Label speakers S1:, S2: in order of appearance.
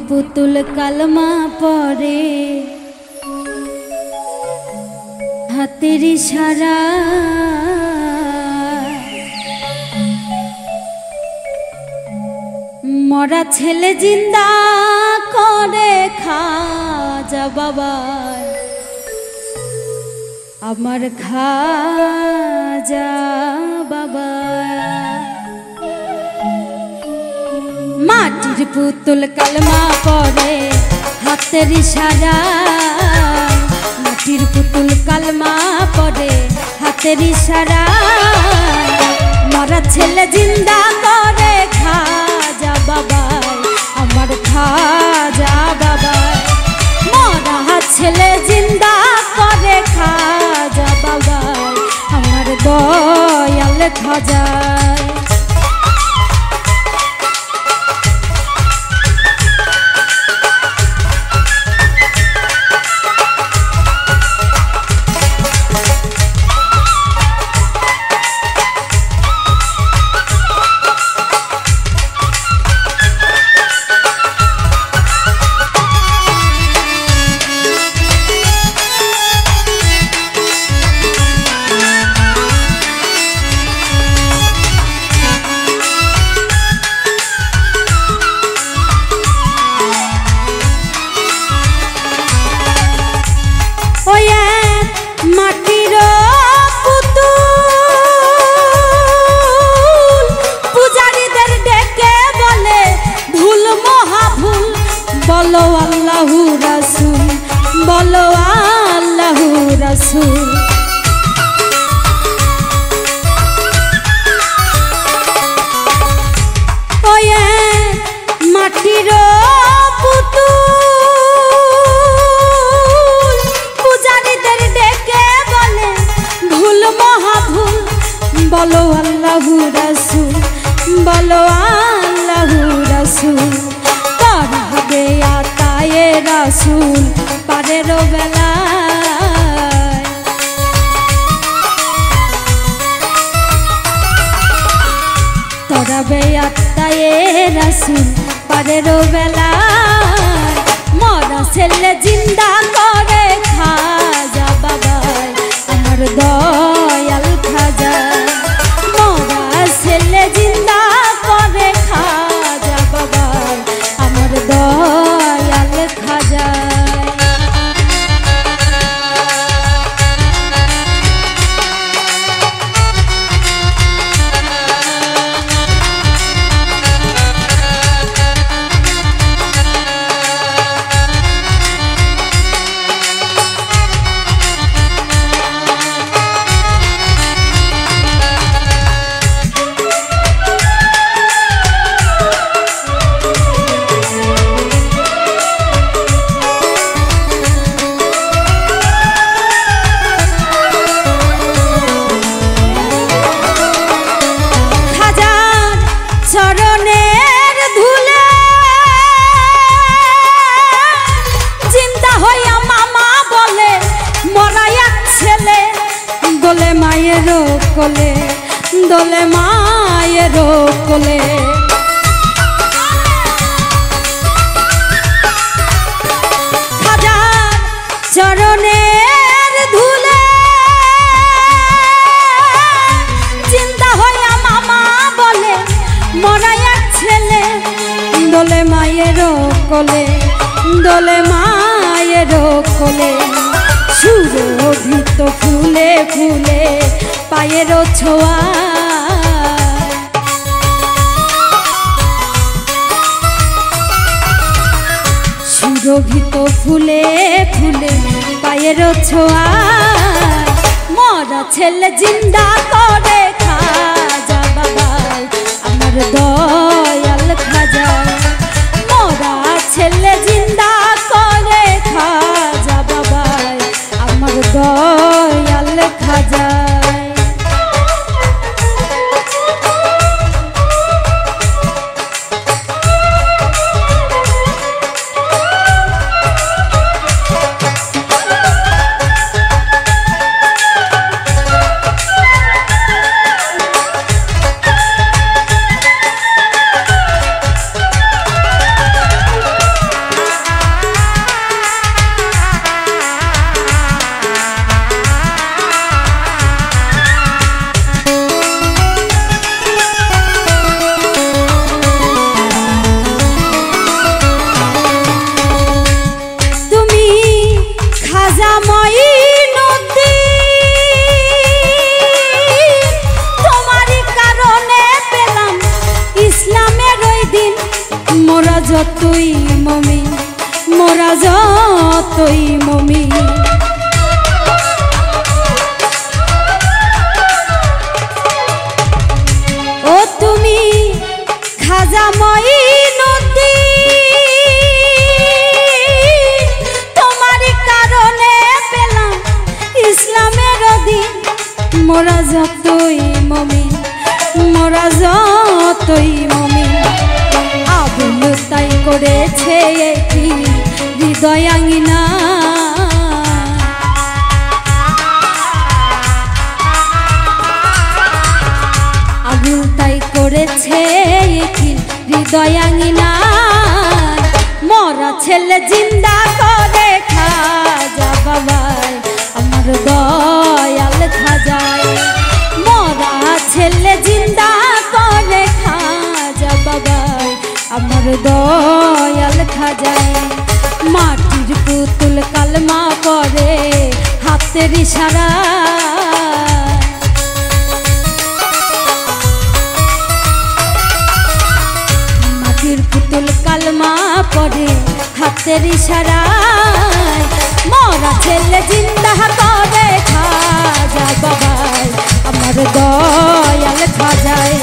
S1: পুতুল কালমা পড়ে হাতের ইশারা মরা ছেলে জিন্দা করে খাজা বাবা আমার খাজা বাবা মাটির পুতুল কালমা পড়ে হাতের ইশারা মাটির পুতুল কালমা পড়ে হাতের ইশারা মরা ছেলে জিন্দা করে খাজা বাবা আমার খাজা বাবা মরা ছেলে জিন্দা করে খাজা বাবা আমার দয়াল খাজা মাটির পুতুল পূজারীদের ডেকে বলে ভুল মহাভুল বলো আল্লাহু রাসূল বলো আল্লাহু রাসূল মাটির বলো আল্লাহু রাসূল বলো আল্লাহু রাসূল পার হবে আতায়ে রাসূল পারের বেলায় তরাবে আতায়ে রাসূল পারের বেলায় মরা ছেলে জিন্দা করে খাজা বাবা আমার দয়াল খাজা ছেলে জিন্দা করে খাজা বাবা আমার দয়াল খাজা কোলে দোলে মায়ের কোলে হাজার চরণের ধুলে চিন্তা হইয়া মামা বলে মরা এক ছেলে দোলে মায়ের কোলে দোলে মায়ের কোলে সুরভিত ফুলে ফুলে পায়ের ছোঁয়া সুরভিত ফুলে ফুলে পায়ের ছোঁয়া মরা ছেলে জিন্দা করে খাজা বাবা আমার দয়াল খাজা মরা ছেলে জিন্দা করে খাজা বাবা আমার দয়াল খাজা যতই মমিন, মোরা যতই মমিন। ও তুমি খাজা মঈনুদ্দিন, তোমার কারণে পেলাম ইসলামের দিন। মোরা যতই মমিন, মোরা যতই মমিন। আবুল তাই করেছে একটি হৃদয়াঙ্গিনা, আবুল তাই করেছে একটি হৃদয়াঙ্গিনা। মরা ছেলে জিন্দা করে খাজা বাবাই আমার দয়াল খাজায়। মরা ছেলে জিন্দা করে খাজা বাবাই আমার দয়াল খাজায়। মাটির পুতুল কালমা পড়ে হাতের ইশারা, মাটির পুতুল কালমা পড়ে হাতের ইশারায়। মরা ছেলে জিন্দা করে খাজা বাবাই আমার দয়াল খাজায়।